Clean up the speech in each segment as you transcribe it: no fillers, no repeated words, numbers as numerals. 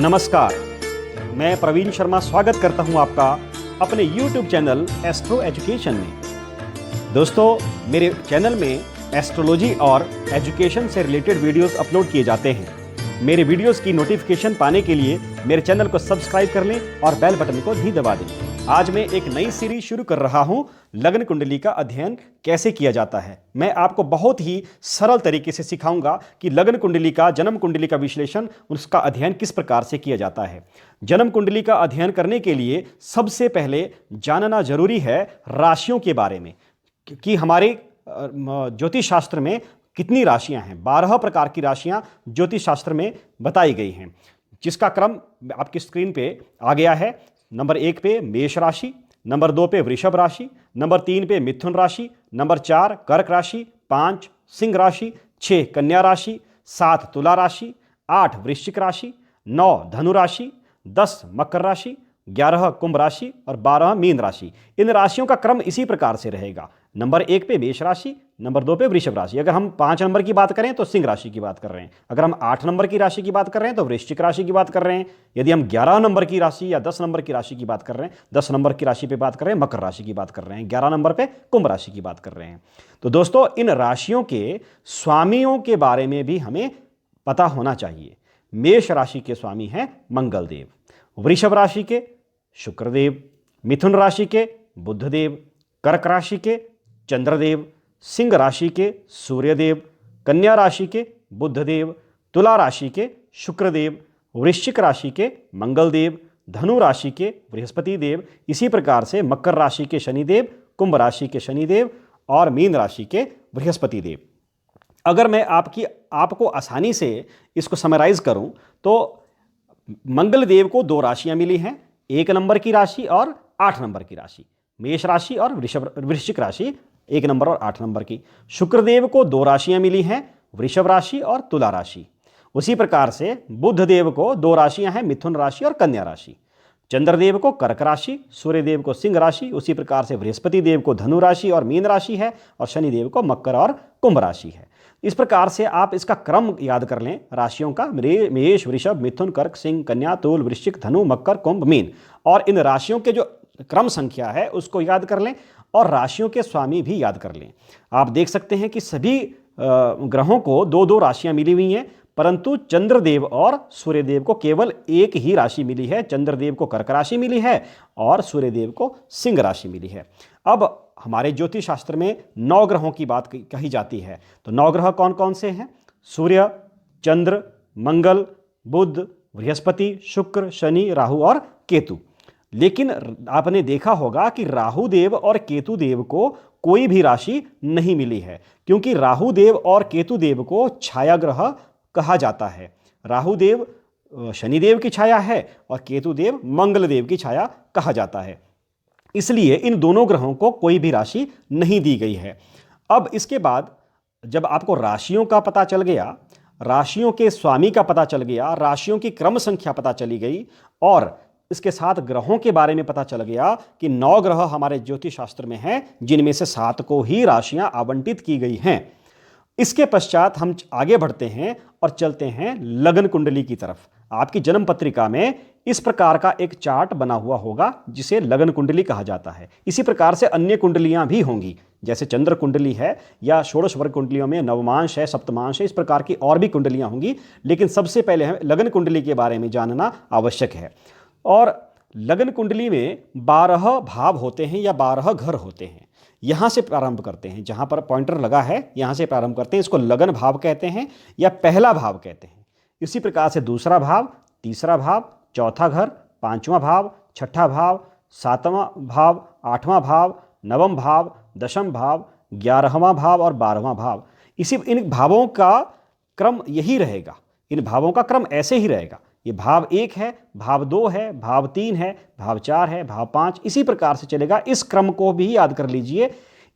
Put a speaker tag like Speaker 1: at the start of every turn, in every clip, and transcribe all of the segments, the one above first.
Speaker 1: नमस्कार, मैं प्रवीण शर्मा स्वागत करता हूं आपका अपने YouTube चैनल एस्ट्रो एजुकेशन में। दोस्तों, मेरे चैनल में एस्ट्रोलॉजी और एजुकेशन से रिलेटेड वीडियोस अपलोड किए जाते हैं। मेरे वीडियोस की नोटिफिकेशन पाने के लिए मेरे चैनल को सब्सक्राइब कर लें और बेल बटन को भी दबा दें। आज मैं एक नई सीरीज शुरू कर रहा हूं, लग्न कुंडली का अध्ययन कैसे किया जाता है। मैं आपको बहुत ही सरल तरीके से सिखाऊंगा कि लग्न कुंडली का, जन्म कुंडली का विश्लेषण, उसका अध्ययन किस प्रकार से किया जाता है। जन्म कुंडली का अध्ययन करने के लिए सबसे पहले जानना जरूरी है राशियों के बारे में कि हमारे ज्योतिष शास्त्र में कितनी राशियां हैं। 12 प्रकार की राशियां ज्योतिष शास्त्र में बताई गई हैं, जिसका क्रम आपकी स्क्रीन पे आ गया है। नंबर 1 पे मेष राशि, नंबर 2 पे वृषभ राशि, नंबर 3 पे मिथुन राशि, नंबर 4 कर्क राशि, 5 सिंह राशि, 6 कन्या राशि, 7 तुला राशि, 8 वृश्चिक राशि, 9 धनु राशि, 10 मकर राशि, 11 कुंभ राशि और 12 मीन राशि। इन राशियों का क्रम इसी प्रकार से रहेगा। नंबर 1 पे मेष राशि, नंबर 2 पे वृषभ राशि। अगर हम 5 नंबर की बात करें तो सिंह राशि की बात कर रहे हैं। अगर हम 8 नंबर की राशि की बात कर रहे हैं तो वृश्चिक राशि की बात कर रहे हैं। यदि हम 11 नंबर की राशि या 10 नंबर की राशि की बात कर रहे हैं, 10 नंबर की राशि पे बात कर रहे हैं, मकर राशि की बात कर रहे हैं। 11 नंबर पे कुंभ राशि की बात कर रहे हैं। तो दोस्तों, इन राशियों के स्वामियों के बारे में भी हमें पता होना चाहिए। मेष राशि के स्वामी हैं मंगलदेव, वृषभ राशि के शुक्रदेव, मिथुन राशि के बुधदेव, कर्क राशि के चंद्रदेव, सिंह राशि के सूर्यदेव, कन्या राशि के बुधदेव, तुला राशि के शुक्रदेव, वृश्चिक राशि के मंगलदेव, धनु राशि के बृहस्पति देव, इसी प्रकार से मकर राशि के शनिदेव, कुंभ राशि के शनिदेव और मीन राशि के बृहस्पति देव। अगर मैं आपको आसानी से इसको समराइज करूं तो मंगलदेव को 2 राशियां मिली हैं, 1 नंबर की राशि और 8 नंबर की राशि। मेष राशि और वृश्चिक राशि 1 नंबर और 8 नंबर की। शुक्रदेव को 2 राशियां मिली हैं, वृषभ राशि और तुला राशि। उसी प्रकार से बुधदेव को 2 राशियां हैं, मिथुन राशि और कन्या राशि। चंद्रदेव को कर्क राशि, सूर्यदेव को सिंह राशि। उसी प्रकार से बृहस्पति देव को धनु राशि और मीन राशि है और शनिदेव को मकर और कुंभ राशि है। इस प्रकार से आप इसका क्रम याद कर लें राशियों का, मेष, वृषभ, मिथुन, कर्क, सिंह, कन्या, तुल, वृश्चिक, धनु, मकर, कुंभ, मीन। और इन राशियों के जो क्रम संख्या है उसको याद कर लें और राशियों के स्वामी भी याद कर लें। आप देख सकते हैं कि सभी ग्रहों को 2-2 राशियां मिली हुई हैं, परंतु चंद्रदेव और सूर्यदेव को केवल एक ही राशि मिली है। चंद्रदेव को कर्क राशि मिली है और सूर्यदेव को सिंह राशि मिली है। अब हमारे ज्योतिष शास्त्र में 9 ग्रहों की बात कही जाती है। तो 9 ग्रह कौन कौन से हैं? सूर्य, चंद्र, मंगल, बुध, बृहस्पति, शुक्र, शनि, राहु और केतु। लेकिन आपने देखा होगा कि राहु देव और केतु देव को कोई भी राशि नहीं मिली है, क्योंकि राहु देव और केतु देव को छाया ग्रह कहा जाता है। राहु देव शनिदेव की छाया है और केतु देव मंगल देव की छाया कहा जाता है। इसलिए इन दोनों ग्रहों को कोई भी राशि नहीं दी गई है। अब इसके बाद जब आपको राशियों का पता चल गया, राशियों के स्वामी का पता चल गया, राशियों की क्रम संख्या पता चली गई और इसके साथ ग्रहों के बारे में पता चल गया कि 9 ग्रह हमारे ज्योतिष शास्त्र में हैं, जिनमें से 7 को ही राशियां आवंटित की गई हैं। इसके पश्चात हम आगे बढ़ते हैं और चलते हैं लग्न कुंडली की तरफ। आपकी जन्म पत्रिका में इस प्रकार का एक चार्ट बना हुआ होगा जिसे लग्न कुंडली कहा जाता है। इसी प्रकार से अन्य कुंडलियां भी होंगी, जैसे चंद्र कुंडली है या षोडश वर्ग कुंडलियों में नवमांश है, सप्तमांश है, इस प्रकार की और भी कुंडलियां होंगी। लेकिन सबसे पहले हमें लग्न कुंडली के बारे में जानना आवश्यक है। और लग्न कुंडली में 12 भाव होते हैं या 12 घर होते हैं। यहाँ से प्रारंभ करते हैं, जहाँ पर पॉइंटर लगा है यहाँ से प्रारंभ करते हैं। इसको लगन भाव कहते हैं या पहला भाव कहते हैं। इसी प्रकार से दूसरा भाव, तीसरा भाव, चौथा घर, 5वां भाव, छठा भाव, 7वां भाव, 8वां भाव, 9वां भाव, 10वां भाव, 11वां भाव और 12वां भाव। इन भावों का क्रम यही रहेगा, इन भावों का क्रम ऐसे ही रहेगा। ये भाव 1 है, भाव 2 है, भाव 3 है, भाव 4 है, भाव 5, इसी प्रकार से चलेगा। इस क्रम को भी याद कर लीजिए।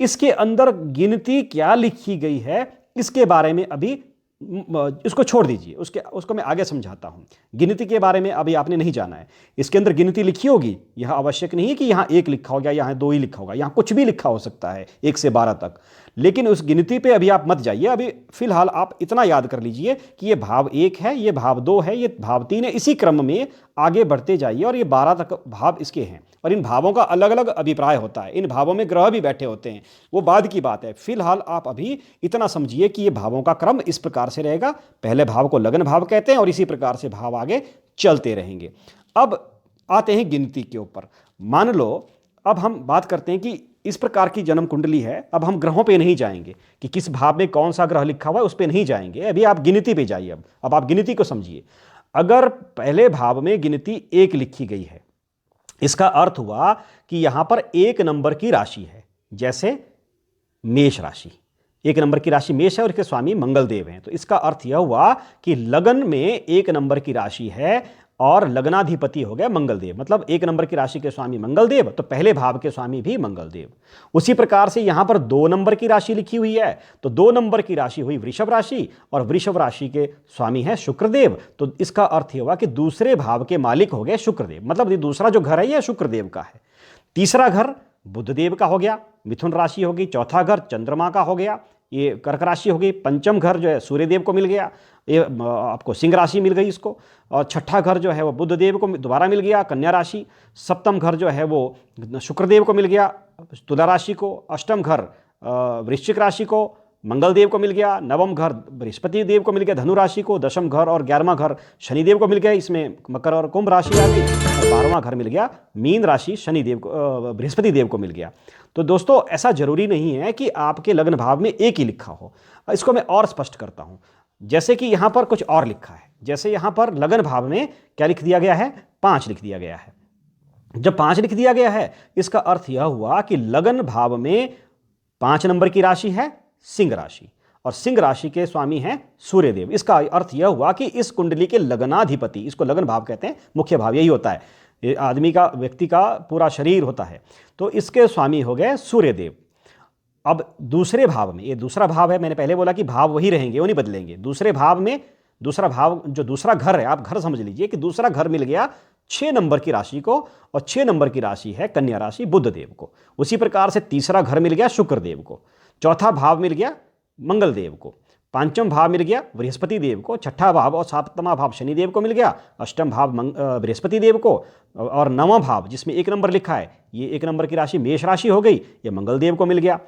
Speaker 1: इसके अंदर गिनती क्या लिखी गई है इसके बारे में अभी इसको छोड़ दीजिए, उसको मैं आगे समझाता हूँ। गिनती के बारे में अभी आपने नहीं जाना है। इसके अंदर गिनती लिखी होगी, यह आवश्यक नहीं है कि यहाँ 1 लिखा होगा, यहाँ 2 ही लिखा होगा, यहाँ कुछ भी लिखा हो सकता है 1 से 12 तक। लेकिन उस गिनती पे अभी आप मत जाइए। अभी फिलहाल आप इतना याद कर लीजिए कि ये भाव 1 है, ये भाव 2 है, ये भाव 3 है। इसी क्रम में आगे बढ़ते जाइए और ये 12 तक भाव इसके हैं। और इन भावों का अलग अलग अभिप्राय होता है, इन भावों में ग्रह भी बैठे होते हैं, वो बाद की बात है। फिलहाल आप अभी इतना समझिए कि ये भावों का क्रम इस प्रकार से रहेगा। पहले भाव को लगन भाव कहते हैं और इसी प्रकार से भाव आगे चलते रहेंगे। अब आते हैं गिनती के ऊपर। मान लो अब हम बात करते हैं कि इस प्रकार की जन्म कुंडली है। अब हम ग्रहों पे नहीं जाएंगे कि किस भाव में कौन सा ग्रह लिखा हुआ है, उस पे नहीं जाएंगे। अभी आप गिनती पे जाइए। अब आप गिनती को समझिए। अगर पहले भाव में गिनती 1 लिखी गई है, इसका अर्थ हुआ कि यहां पर 1 नंबर की राशि है। जैसे मेष राशि, 1 नंबर की राशि मेष है और इसके स्वामी मंगलदेव हैं। तो इसका अर्थ यह हुआ कि लगन में 1 नंबर की राशि है और लग्नाधिपति हो गए मंगलदेव। मतलब 1 नंबर की राशि के स्वामी मंगलदेव, तो पहले भाव के स्वामी भी मंगलदेव। उसी प्रकार से यहां पर 2 नंबर की राशि लिखी हुई है, तो 2 नंबर की राशि हुई वृषभ राशि और वृषभ राशि के स्वामी है शुक्रदेव। तो इसका अर्थ हुआ कि दूसरे भाव के मालिक हो गए शुक्रदेव। मतलब ये दूसरा जो घर है यह शुक्रदेव का है। तीसरा घर बुधदेव का हो गया, मिथुन राशि होगी। चौथा घर चंद्रमा का हो गया, ये कर्क राशि हो गई। पंचम घर जो है सूर्यदेव को मिल गया, ये आपको सिंह राशि मिल गई इसको। और छठा घर जो है वो बुधदेव को दोबारा मिल गया, कन्या राशि। सप्तम घर जो है वो शुक्रदेव को मिल गया, तुला राशि को। अष्टम घर वृश्चिक राशि को मंगलदेव को मिल गया। नवम घर बृहस्पति देव को मिल गया, धनु राशि को। 10वां घर और 11वां घर शनिदेव को मिल गया, इसमें मकर और कुंभ राशि आ गई। और 12वां घर मिल गया मीन राशि, शनिदेव को, बृहस्पति देव को मिल गया। तो दोस्तों ऐसा जरूरी नहीं है कि आपके लग्न भाव में 1 ही लिखा हो। इसको मैं और स्पष्ट करता हूं। जैसे कि यहां पर कुछ और लिखा है, जैसे यहां पर लगन भाव में क्या लिख दिया गया है, 5 लिख दिया गया है। जब 5 लिख दिया गया है, इसका अर्थ यह हुआ कि लगन भाव में 5 नंबर की राशि है सिंह राशि और सिंह राशि के स्वामी हैं सूर्यदेव। इसका अर्थ यह हुआ कि इस कुंडली के लगनाधिपति, इसको लगन भाव कहते हैं, मुख्य भाव यही होता है, ये आदमी का, व्यक्ति का पूरा शरीर होता है। तो इसके स्वामी हो गए सूर्यदेव। अब दूसरे भाव में, ये दूसरा भाव है, मैंने पहले बोला कि भाव वही रहेंगे, वो नहीं बदलेंगे। दूसरे भाव में दूसरा भाव जो दूसरा घर है, आप घर समझ लीजिए कि दूसरा घर मिल गया 6 नंबर की राशि को और 6 नंबर की राशि है कन्या राशि बुधदेव को। उसी प्रकार से तीसरा घर मिल गया शुक्रदेव को। चौथा भाव मिल गया मंगलदेव को। 5वां भाव मिल गया बृहस्पति देव को। 6ठा भाव और 7वां भाव शनिदेव को मिल गया। 8वां भाव बृहस्पति देव को। और 9वां भाव जिसमें 1 नंबर लिखा है, ये 1 नंबर की राशि मेष राशि हो गई, ये मंगलदेव को मिल गया।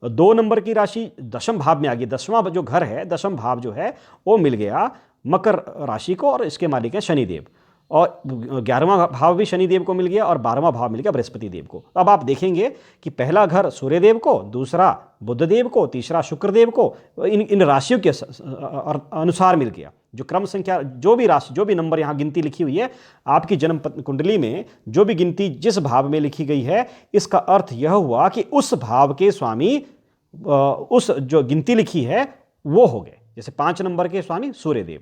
Speaker 1: 2 नंबर की राशि 10वें भाव में आ गई। 10वां जो घर है, 10वां भाव जो है वो मिल गया मकर राशि को और इसके मालिक है शनिदेव। और 11वां भाव भी शनिदेव को मिल गया और 12वां भाव मिल गया बृहस्पति देव को। अब आप देखेंगे कि पहला घर सूर्यदेव को, दूसरा बुधदेव को, तीसरा शुक्रदेव को, इन राशियों के अनुसार मिल गया। जो क्रम संख्या, जो भी राशि, जो भी नंबर यहाँ गिनती लिखी हुई है आपकी जन्म कुंडली में, जो भी गिनती जिस भाव में लिखी गई है, इसका अर्थ यह हुआ कि उस भाव के स्वामी, उस जो गिनती लिखी है वो हो गए। जैसे 5 नंबर के स्वामी सूर्यदेव।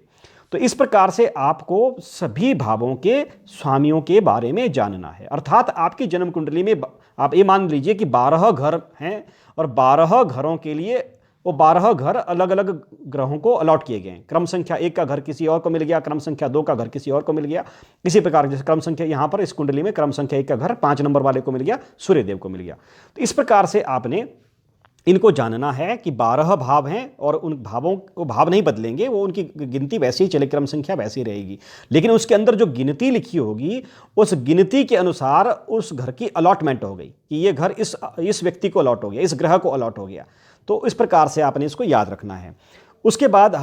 Speaker 1: तो इस प्रकार से आपको सभी भावों के स्वामियों के बारे में जानना है। अर्थात आपकी जन्म कुंडली में आप ये मान लीजिए कि 12 घर हैं और 12 घरों के लिए वो 12 घर अलग अलग ग्रहों को अलॉट किए गए हैं। क्रम संख्या 1 का घर किसी और को मिल गया, क्रम संख्या 2 का घर किसी और को मिल गया। इसी प्रकार जैसे क्रम संख्या यहाँ पर इस कुंडली में क्रम संख्या 1 का घर 5 नंबर वाले को मिल गया, सूर्यदेव को मिल गया। तो इस प्रकार से आपने इनको जानना है कि 12 भाव हैं और उन भावों को भाव नहीं बदलेंगे, वो उनकी गिनती वैसे ही चले, क्रम संख्या वैसी रहेगी। लेकिन उसके अंदर जो गिनती लिखी होगी उस गिनती के अनुसार उस घर की अलॉटमेंट हो गई कि ये घर इस व्यक्ति को अलॉट हो गया, इस ग्रह को अलॉट हो गया। तो इस प्रकार से आपने इसको याद रखना है। उसके बाद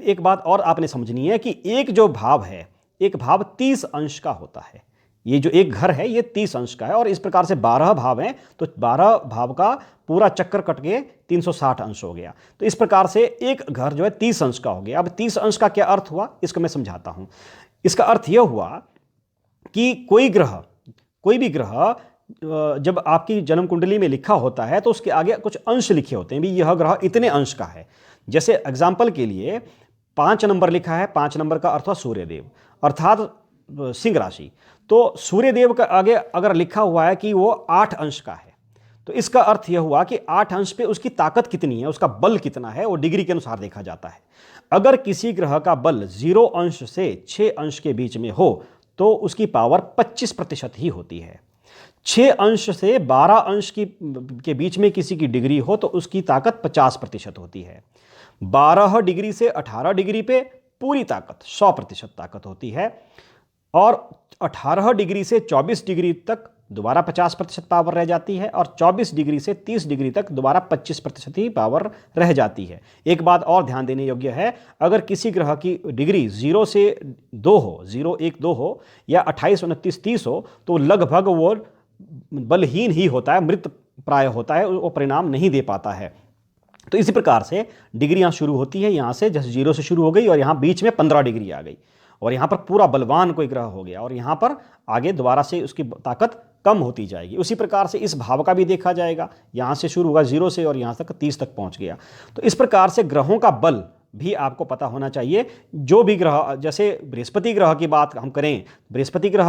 Speaker 1: एक बात और आपने समझनी है कि एक जो भाव है, एक भाव 30 अंश का होता है। ये जो एक घर है ये 30 अंश का है और इस प्रकार से 12 भाव हैं, तो 12 भाव का पूरा चक्कर कट के 360 अंश हो गया। तो इस प्रकार से एक घर जो है 30 अंश का हो गया। अब 30 अंश का क्या अर्थ हुआ, इसको मैं समझाता हूं। इसका अर्थ यह हुआ कि कोई भी ग्रह जब आपकी जन्म कुंडली में लिखा होता है तो उसके आगे कुछ अंश लिखे होते हैं, भी यह ग्रह इतने अंश का है। जैसे एग्जाम्पल के लिए 5 नंबर लिखा है, 5 नंबर का अर्थ हुआ सूर्यदेव अर्थात सिंह राशि। तो सूर्यदेव का आगे अगर लिखा हुआ है कि वो 8 अंश का है, तो इसका अर्थ यह हुआ कि 8 अंश पे उसकी ताकत कितनी है, उसका बल कितना है, वो डिग्री के अनुसार देखा जाता है। अगर किसी ग्रह का बल 0 अंश से 6 अंश के बीच में हो तो उसकी पावर 25% ही होती है। 6 अंश से 12 अंश के बीच में किसी की डिग्री हो तो उसकी ताकत 50% होती है। 12 डिग्री से 18 डिग्री पे पूरी ताकत 100% ताकत होती है, और 18 डिग्री से 24 डिग्री तक दोबारा 50% पावर रह जाती है, और 24 डिग्री से 30 डिग्री तक दोबारा 25% ही पावर रह जाती है। एक बात और ध्यान देने योग्य है, अगर किसी ग्रह की डिग्री 0 से 2 हो, 0, 1, 2 हो, या 28, 29, 30 हो, तो लगभग वो बलहीन ही होता है, मृत प्राय होता है, वो परिणाम नहीं दे पाता है। तो इसी प्रकार से डिग्रियां शुरू होती है यहाँ से, जैसे 0 से शुरू हो गई और यहाँ बीच में 15 डिग्री आ गई, और यहाँ पर पूरा बलवान कोई ग्रह हो गया, और यहाँ पर आगे दोबारा से उसकी ताकत कम होती जाएगी। उसी प्रकार से इस भाव का भी देखा जाएगा, यहाँ से शुरू होगा 0 से और यहाँ तक 30 तक पहुँच गया। तो इस प्रकार से ग्रहों का बल भी आपको पता होना चाहिए। जो भी ग्रह, जैसे बृहस्पति ग्रह की बात हम करें, बृहस्पति ग्रह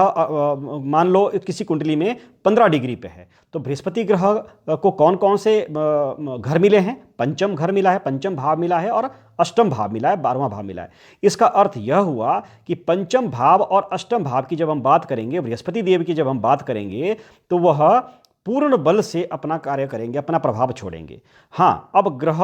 Speaker 1: मान लो किसी कुंडली में 15 डिग्री पे है, तो बृहस्पति ग्रह को कौन कौन से घर मिले हैं? पंचम घर मिला है, पंचम भाव मिला है, और अष्टम भाव मिला है, 12वां भाव मिला है। इसका अर्थ यह हुआ कि पंचम भाव और अष्टम भाव की जब हम बात करेंगे, बृहस्पति देव की जब हम बात करेंगे, तो वह पूर्ण बल से अपना कार्य करेंगे, अपना प्रभाव छोड़ेंगे। हाँ, अब ग्रह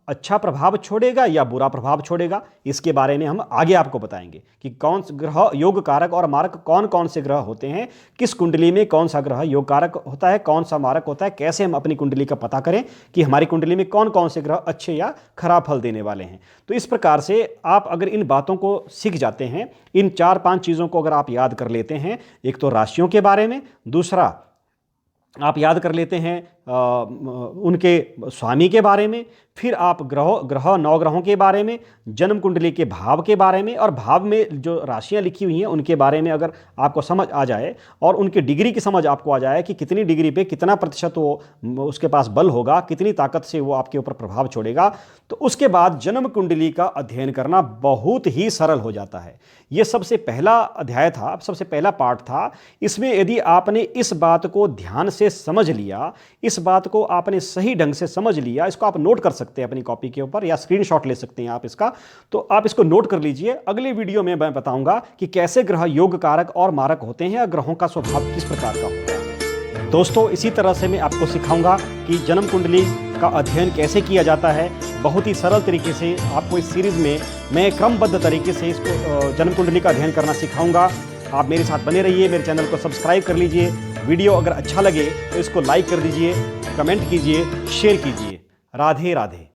Speaker 1: अच्छा प्रभाव छोड़ेगा या बुरा प्रभाव छोड़ेगा, इसके बारे में हम आगे आपको बताएंगे कि कौन से ग्रह योग कारक और मारक कौन कौन से ग्रह होते हैं, किस कुंडली में कौन सा ग्रह योग कारक होता है, कौन सा मारक होता है, कैसे हम अपनी कुंडली का पता करें कि हमारी कुंडली में कौन कौन से ग्रह अच्छे या खराब फल देने वाले हैं। तो इस प्रकार से आप अगर इन बातों को सीख जाते हैं, इन 4-5 चीज़ों को अगर आप याद कर लेते हैं, एक तो राशियों के बारे में, दूसरा आप याद कर लेते हैं उनके स्वामी के बारे में, फिर आप ग्रह 9 ग्रहों के बारे में, जन्म कुंडली के भाव के बारे में, और भाव में जो राशियां लिखी हुई हैं उनके बारे में अगर आपको समझ आ जाए, और उनकी डिग्री की समझ आपको आ जाए कि कितनी डिग्री पे कितना प्रतिशत वो उसके पास बल होगा, कितनी ताकत से वो आपके ऊपर प्रभाव छोड़ेगा, तो उसके बाद जन्म कुंडली का अध्ययन करना बहुत ही सरल हो जाता है। ये सबसे पहला अध्याय था, सबसे पहला पार्ट था। इसमें यदि आपने इस बात को ध्यान से समझ लिया, इस बात को आपने सही ढंग से समझ लिया, इसको आप नोट कर सकते हैं अपनी कॉपी के ऊपर, या स्क्रीनशॉट ले सकते हैं आप इसका, तो आप इसको नोट कर लीजिए। अगले वीडियो में मैं बताऊंगा कि कैसे ग्रह योग कारक और मारक होते हैं, या ग्रहों का स्वभाव किस प्रकार का होता है। दोस्तों, इसी तरह से मैं आपको सिखाऊंगा कि जन्म कुंडली का अध्ययन कैसे किया जाता है। बहुत ही सरल तरीके से आपको इस सीरीज में मैं क्रमबद्ध तरीके से इसको जन्म कुंडली का अध्ययन करना सिखाऊंगा। आप मेरे साथ बने रहिए, मेरे चैनल को सब्सक्राइब कर लीजिए। वीडियो अगर अच्छा लगे तो इसको लाइक कर दीजिए, कमेंट कीजिए, शेयर कीजिए। राधे राधे।